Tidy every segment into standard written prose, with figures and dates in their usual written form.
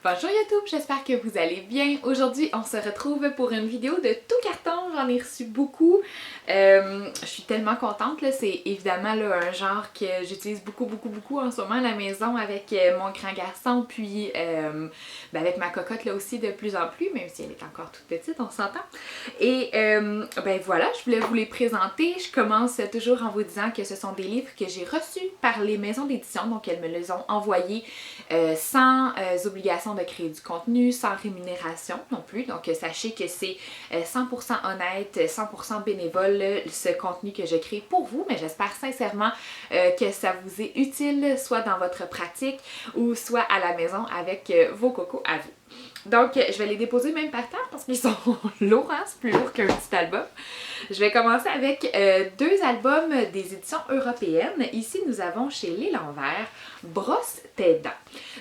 Bonjour YouTube, j'espère que vous allez bien. Aujourd'hui, on se retrouve pour une vidéo de tout carton. J'en ai reçu beaucoup. Je suis tellement contente. C'est évidemment là, un genre que j'utilise beaucoup en ce moment à la maison avec mon grand garçon, puis avec ma cocotte là aussi de plus en plus, même si elle est encore toute petite, on s'entend. Et voilà, je voulais vous les présenter. Je commence toujours en vous disant que ce sont des livres que j'ai reçus par les maisons d'édition, donc elles me les ont envoyés sans obligation de créer du contenu, sans rémunération non plus. Donc sachez que c'est 100% honnête, 100% bénévole ce contenu que je crée pour vous, mais j'espère sincèrement que ça vous est utile, soit dans votre pratique ou soit à la maison avec vos cocos à vous. Donc, je vais les déposer même par terre parce qu'ils sont lourds, hein? C'est plus lourd qu'un petit album. Je vais commencer avec deux albums des éditions européennes. Ici, nous avons chez Les L'Envers, Brosse tes dents.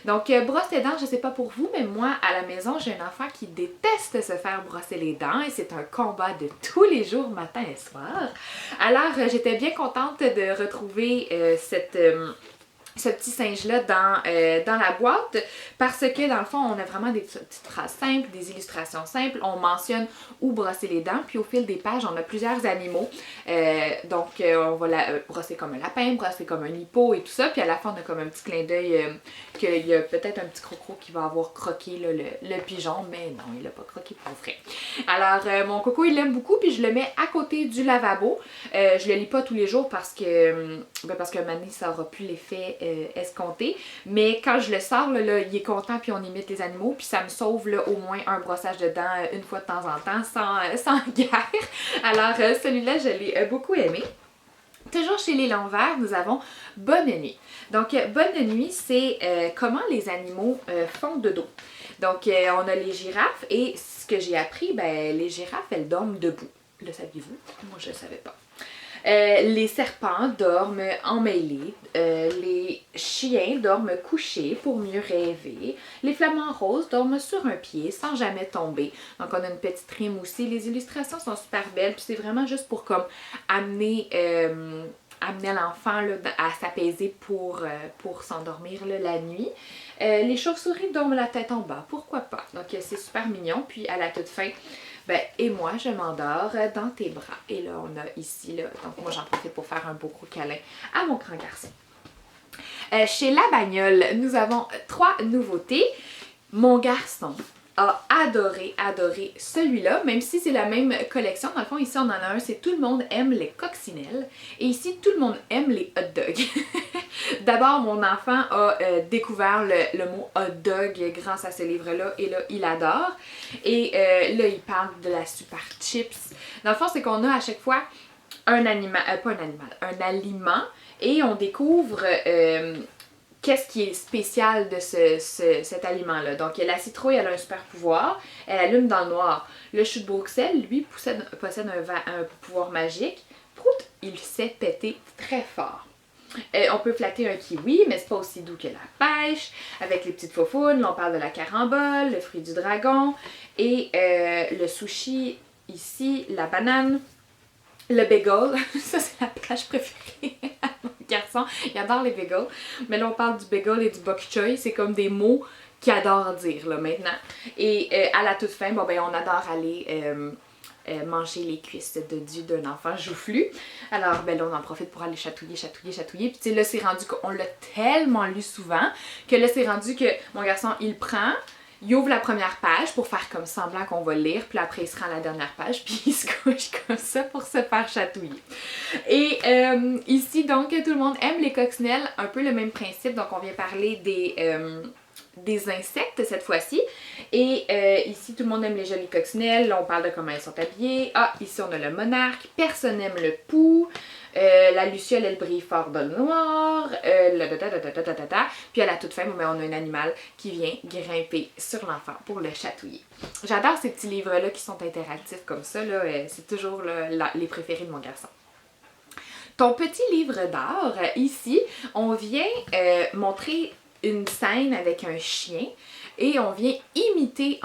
Donc, brosse tes dents, je sais pas pour vous, mais moi, à la maison, j'ai un enfant qui déteste se faire brosser les dents et c'est un combat de tous les jours, matin et soir. Alors, j'étais bien contente de retrouver ce petit singe-là dans la boîte parce que dans le fond, on a vraiment des petites phrases simples, des illustrations simples. On mentionne où brosser les dents, puis au fil des pages, on a plusieurs animaux. On va brosser comme un lapin, brosser comme un hippo et tout ça. Puis à la fin, on a comme un petit clin d'œil qu'il y a peut-être un petit crocro qui va avoir croqué là, le pigeon, mais non, il l'a pas croqué pour vrai. Alors, mon coco, il l'aime beaucoup, puis je le mets à côté du lavabo. Je le lis pas tous les jours parce que Mané, ça aura plus l'effet escompté. Mais quand je le sors, là, il est content, puis on imite les animaux, puis ça me sauve là, au moins un brossage de dents une fois de temps en temps, sans guerre. Alors, celui-là, je l'ai beaucoup aimé. Toujours chez Les L'Envers, nous avons Bonne Nuit. Donc, Bonne Nuit, c'est comment les animaux font de dos. Donc, on a les girafes, et ce que j'ai appris, les girafes, elles dorment debout. Le saviez-vous? Moi, je ne le savais pas. Les serpents dorment emmêlés, les chiens dorment couchés pour mieux rêver, les flamants roses dorment sur un pied sans jamais tomber. Donc on a une petite rime aussi, les illustrations sont super belles, puis c'est vraiment juste pour comme amener l'enfant à s'apaiser pour s'endormir la nuit. Les chauves-souris dorment la tête en bas, pourquoi pas? Donc c'est super mignon, puis à la toute fin, et moi, je m'endors dans tes bras. Et là, on a ici, là, donc moi, j'en profite pour faire un beau gros câlin à mon grand garçon. Chez La Bagnole, nous avons 3 nouveautés. Mon garçon a adoré celui-là, même si c'est la même collection. Dans le fond, ici, on en a un, c'est Tout le monde aime les coccinelles. Et ici, Tout le monde aime les hot dogs. D'abord, mon enfant a découvert le mot hot dog grâce à ce livre-là, et là, il adore. Et là, il parle de la super chips. Dans le fond, c'est qu'on a à chaque fois un aliment, et on découvre qu'est-ce qui est spécial de cet aliment-là. Donc, la citrouille, elle a un super pouvoir, elle allume dans le noir. Le chou de Bruxelles, lui, possède un pouvoir magique. Prout, il sait péter très fort. On peut flatter un kiwi, mais c'est pas aussi doux que la pêche. Avec les petites faufounes, là, on parle de la carambole, le fruit du dragon, et le sushi, ici, la banane, le bagel. Ça, c'est la plage préférée à mon garçon. Il adore les bagels. Mais là, on parle du bagel et du bok choy. C'est comme des mots qu'il adore dire, là, maintenant. Et à la toute fin, on adore aller manger les cuisses de Dieu d'un enfant joufflu. Alors, là, on en profite pour aller chatouiller. Puis, tu sais, là, c'est rendu qu'on l'a tellement lu souvent que là, c'est rendu que mon garçon, il prend, il ouvre la première page pour faire comme semblant qu'on va le lire, puis après, il se rend à la dernière page, puis il se couche comme ça pour se faire chatouiller. Et ici, donc, tout le monde aime les coccinelles, un peu le même principe. Donc, on vient parler des insectes cette fois-ci. Et ici, tout le monde aime les jolies coccinelles. Là, on parle de comment elles sont habillées. Ah, ici, on a le monarque. Personne n'aime le pou. La luciole, elle brille fort dans le noir. Puis à la toute fin, on a un animal qui vient grimper sur l'enfant pour le chatouiller. J'adore ces petits livres-là qui sont interactifs comme ça. C'est toujours les préférés de mon garçon. Ton petit livre d'art, ici, on vient montrer une scène avec un chien et on vient imiter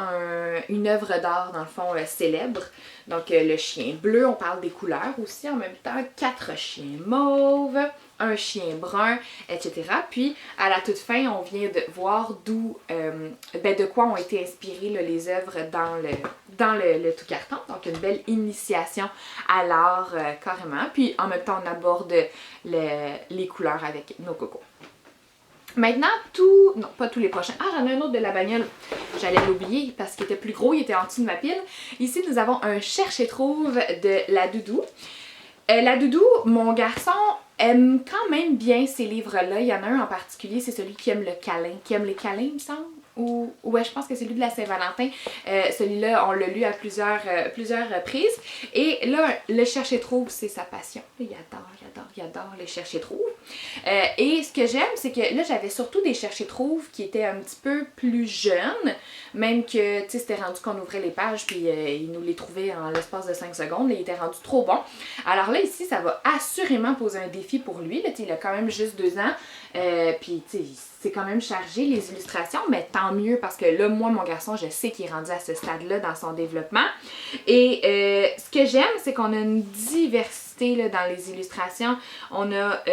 une œuvre d'art, dans le fond, célèbre. Donc, le chien bleu, on parle des couleurs aussi en même temps. 4 chiens mauves, un chien brun, etc. Puis à la toute fin, on vient de voir d'où, de quoi ont été inspirées là, les œuvres dans le tout carton. Donc une belle initiation à l'art carrément. Puis en même temps, on aborde les couleurs avec nos cocos. Maintenant, non pas tous les prochains. Ah, j'en ai un autre de la bagnole. J'allais l'oublier parce qu'il était plus gros, il était en dessous de ma pile. Ici, nous avons un cherche et trouve de la Doudou. La Doudou, mon garçon aime quand même bien ces livres-là. Il y en a un en particulier, c'est celui qui aime le câlin. Qui aime les câlins, il me semble. Ou ouais, je pense que c'est celui de la Saint-Valentin. Celui-là, on l'a lu à plusieurs reprises. Et là, le cherche et trouve, c'est sa passion. Il adore les cherche et trouve. Et ce que j'aime, c'est que là, j'avais surtout des cherche et trouve qui étaient un petit peu plus jeunes. Même que, tu sais, c'était rendu qu'on ouvrait les pages, puis il nous les trouvait en l'espace de 5 secondes. Il était rendu trop bon. Alors là, ici, ça va assurément poser un défi pour lui. Là, il a quand même juste 2 ans. Puis, tu sais, c'est quand même chargé les illustrations, mais tant mieux parce que là, moi, mon garçon, je sais qu'il est rendu à ce stade-là dans son développement. Et ce que j'aime, c'est qu'on a une diversité là, dans les illustrations. On a, tu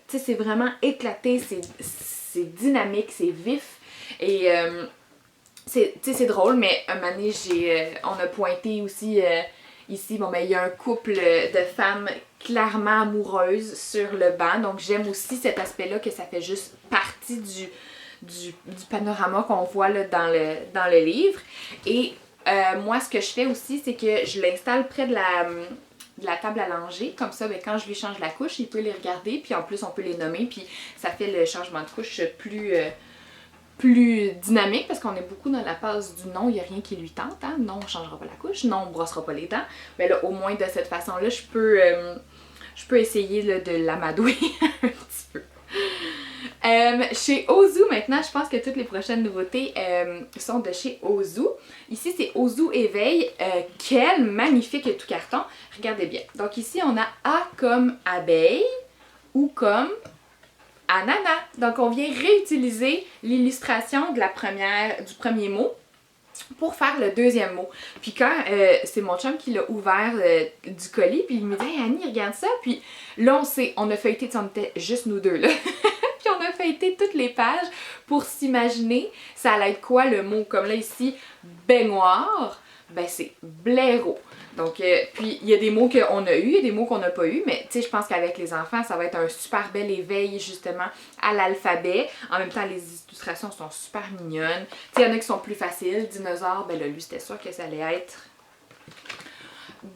sais, c'est vraiment éclaté, c'est dynamique, c'est vif. Et, c'est drôle, mais un moment donné, on a pointé aussi ici, bon, ben, il y a un couple de femmes clairement amoureuses sur le banc. Donc, j'aime aussi cet aspect-là que ça fait juste partie du panorama qu'on voit là, dans le livre. Et moi, ce que je fais aussi, c'est que je l'installe près de la table à langer. Comme ça, ben, quand je lui change la couche, il peut les regarder. Puis en plus, on peut les nommer. Puis ça fait le changement de couche plus dynamique parce qu'on est beaucoup dans la phase du non, il n'y a rien qui lui tente. Hein? Non, on ne changera pas la couche. Non, on ne brossera pas les dents. Mais là, au moins de cette façon-là, je peux essayer là, de l'amadouer un petit peu. Chez Ozu, maintenant, je pense que toutes les prochaines nouveautés sont de chez Ozu. Ici, c'est Ozu Éveil. Quel magnifique tout carton. Regardez bien. Donc ici, on a A comme abeille ou comme ananas. Donc, on vient réutiliser l'illustration du premier mot pour faire le deuxième mot. Puis quand c'est mon chum qui l'a ouvert du colis, puis il me dit « Hey Annie, regarde ça! » Puis là, on a feuilleté, on était juste nous deux là. Puis on a feuilleté toutes les pages pour s'imaginer ça allait être quoi le mot. Comme là ici, baignoire, ben c'est blaireau. Donc, puis il y a des mots qu'on a eu, il y a des mots qu'on n'a pas eu, mais tu sais, je pense qu'avec les enfants, ça va être un super bel éveil justement à l'alphabet. En même temps, les illustrations sont super mignonnes. Tu sais, il y en a qui sont plus faciles. Dinosaure, ben là, lui, c'était sûr que ça allait être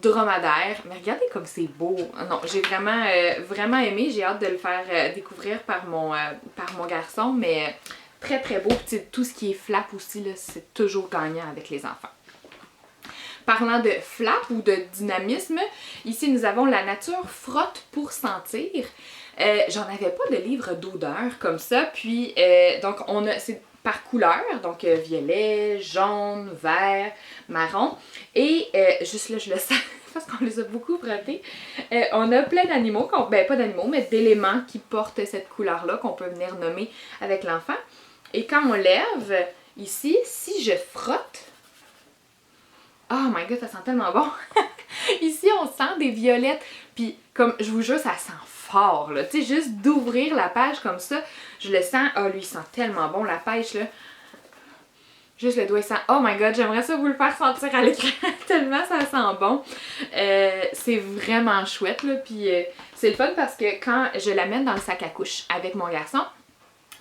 dromadaire. Mais regardez comme c'est beau. Non, j'ai vraiment aimé. J'ai hâte de le faire découvrir par mon garçon, mais très très beau. Puis tout ce qui est flap aussi, là, c'est toujours gagnant avec les enfants. Parlant de flap ou de dynamisme, ici nous avons La nature frotte pour sentir. J'en avais pas de livre d'odeur comme ça, puis donc c'est par couleur, donc violet, jaune, vert, marron, et juste là je le sens parce qu'on les a beaucoup frottés. On a plein d'animaux, ben pas d'animaux, mais d'éléments qui portent cette couleur-là qu'on peut venir nommer avec l'enfant. Et quand on lève, ici, si je frotte, oh my god, ça sent tellement bon! Ici, on sent des violettes. Puis, comme je vous jure, ça sent fort, là. Tu sais, juste d'ouvrir la page comme ça, je le sens. Oh, lui, il sent tellement bon, la pêche, là. Juste le doigt, il sent. Oh my god, j'aimerais ça vous le faire sentir à l'écran, tellement ça sent bon. C'est vraiment chouette, là. Puis, c'est le fun parce que quand je l'amène dans le sac à couche avec mon garçon,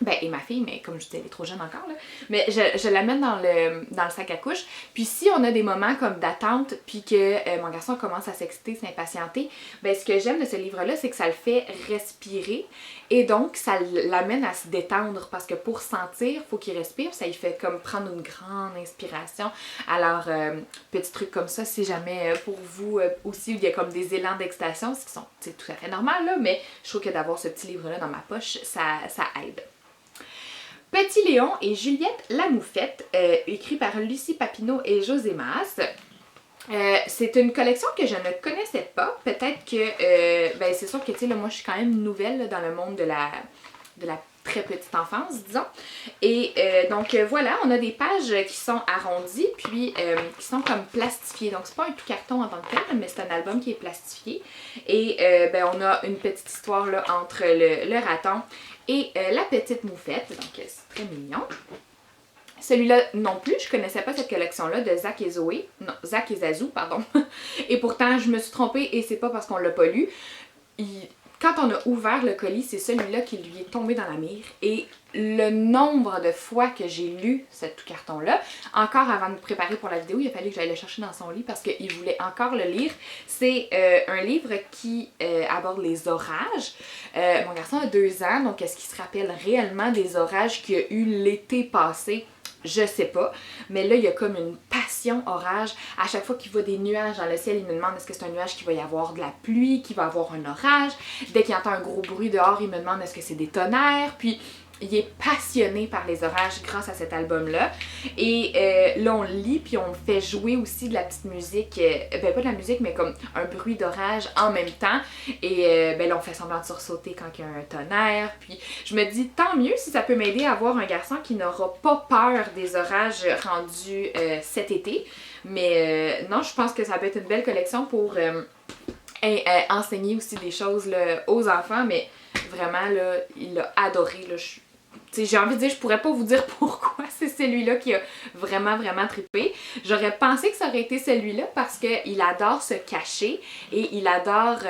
ben, et ma fille, mais comme je disais, elle est trop jeune encore, là. Mais je l'amène dans le sac à couche. Puis si on a des moments comme d'attente, puis que mon garçon commence à s'exciter, s'impatienter, ben ce que j'aime de ce livre-là, c'est que ça le fait respirer. Et donc, ça l'amène à se détendre. Parce que pour sentir, il faut qu'il respire. Ça lui fait comme prendre une grande inspiration. Alors, petit truc comme ça, si jamais pour vous aussi, il y a comme des élans d'excitation, ce qui sont tout à fait normal, là. Mais je trouve que d'avoir ce petit livre-là dans ma poche, ça aide. Petit Léon et Juliette la Moufette, écrit par Lucie Papineau et José Mas. C'est une collection que je ne connaissais pas. Peut-être que, ben c'est sûr que, tu sais, moi je suis quand même nouvelle là, dans le monde de la très petite enfance, disons. Et donc voilà, on a des pages qui sont arrondies, puis qui sont comme plastifiées. Donc c'est pas un tout carton en tant que tel, mais c'est un album qui est plastifié. Et ben, on a une petite histoire là, entre le raton et la petite moufette. Donc c'est très mignon. Celui-là non plus, je connaissais pas cette collection-là de Zach et Zoé. Non, Zach et Zazou, pardon. Et pourtant, je me suis trompée et c'est pas parce qu'on l'a pas lu. Quand on a ouvert le colis, c'est celui-là qui lui est tombé dans la mire. Et le nombre de fois que j'ai lu ce tout carton-là, encore avant de me préparer pour la vidéo, il a fallu que j'aille le chercher dans son lit parce qu'il voulait encore le lire. C'est un livre qui aborde les orages. Mon garçon a 2 ans, donc est-ce qu'il se rappelle réellement des orages qu'il y a eu l'été passé? Je sais pas, mais là il y a comme une passion orage. À chaque fois qu'il voit des nuages dans le ciel, il me demande est-ce que c'est un nuage qui va y avoir de la pluie, qui va avoir un orage. Dès qu'il entend un gros bruit dehors, il me demande est-ce que c'est des tonnerres. Puis il est passionné par les orages grâce à cet album-là. Et là, on lit, puis on fait jouer aussi de la petite musique, ben pas de la musique, mais comme un bruit d'orage en même temps. Et ben là, on fait semblant de sursauter quand il y a un tonnerre. Puis je me dis, tant mieux si ça peut m'aider à avoir un garçon qui n'aura pas peur des orages rendus cet été. Mais non, je pense que ça peut être une belle collection pour enseigner aussi des choses là, aux enfants. Mais vraiment, là, il l'a adoré. Là, j'ai envie de dire, je pourrais pas vous dire pourquoi c'est celui-là qui a vraiment, vraiment trippé. J'aurais pensé que ça aurait été celui-là parce qu'il adore se cacher et il adore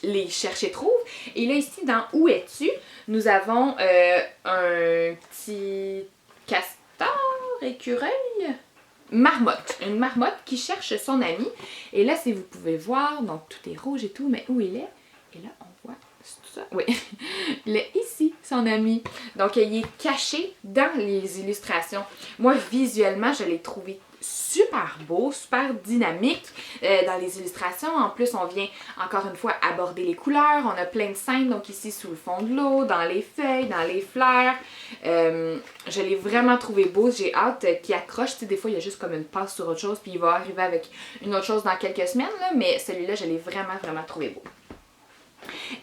les chercher-trouve. Et là, ici, dans Où es-tu? Nous avons un petit castor, écureuil, marmotte. Une marmotte qui cherche son ami. Et là, si vous pouvez voir, donc tout est rouge et tout, mais où il est? Et là, on voit... C'est ça? Oui. Il est ici, son ami. Donc, il est caché dans les illustrations. Moi, visuellement, je l'ai trouvé super beau, super dynamique dans les illustrations. En plus, on vient encore une fois aborder les couleurs. On a plein de scènes, donc ici sous le fond de l'eau, dans les feuilles, dans les fleurs. Je l'ai vraiment trouvé beau. J'ai hâte qu'il accroche. Tu sais, des fois, il y a juste comme une passe sur autre chose, puis il va arriver avec une autre chose dans quelques semaines, là, mais celui-là, je l'ai vraiment, vraiment trouvé beau.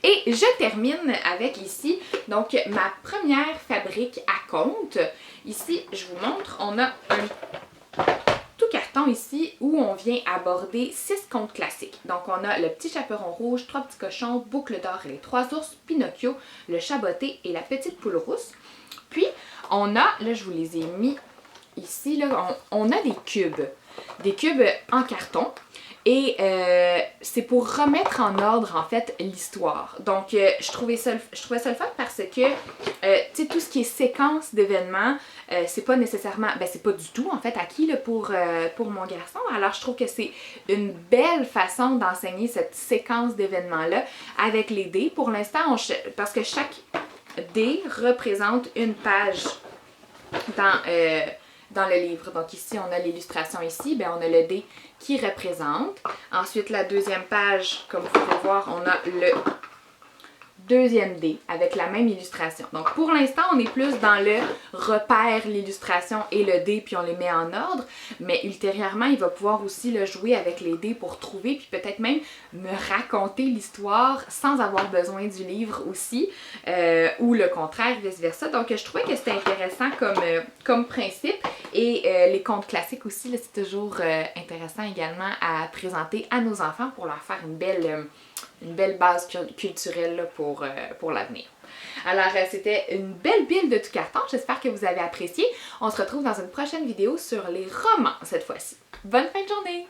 Et je termine avec ici, donc ma première fabrique à compte. Ici, je vous montre, on a un tout carton ici où on vient aborder 6 contes classiques. Donc on a Le Petit Chaperon Rouge, 3 petits cochons, Boucle d'or et les 3 ours, Pinocchio, Le Chat botté et la petite poule rousse. Puis on a, là je vous les ai mis ici, là, on a des cubes en carton. Et c'est pour remettre en ordre, en fait, l'histoire. Donc, je trouvais ça le fun parce que, tu sais, tout ce qui est séquence d'événements, c'est pas nécessairement, ben c'est pas du tout, en fait, acquis là, pour mon garçon. Alors, je trouve que c'est une belle façon d'enseigner cette séquence d'événements-là avec les dés. Pour l'instant, parce que chaque dé représente une page dans le livre. Donc ici, on a l'illustration ici, ben on a le dé qui représente. Ensuite, la deuxième page, comme vous pouvez voir, on a le deuxième dé avec la même illustration. Donc pour l'instant, on est plus dans le repère, l'illustration et le dé, puis on les met en ordre. Mais ultérieurement, il va pouvoir aussi le jouer avec les dés pour trouver, puis peut-être même me raconter l'histoire sans avoir besoin du livre aussi, ou le contraire, vice-versa. Donc je trouvais que c'était intéressant comme principe. Et les contes classiques aussi, c'est toujours intéressant également à présenter à nos enfants pour leur faire une belle base culturelle là, pour l'avenir. Alors, c'était une belle build de tout carton. J'espère que vous avez apprécié. On se retrouve dans une prochaine vidéo sur les romans cette fois-ci. Bonne fin de journée!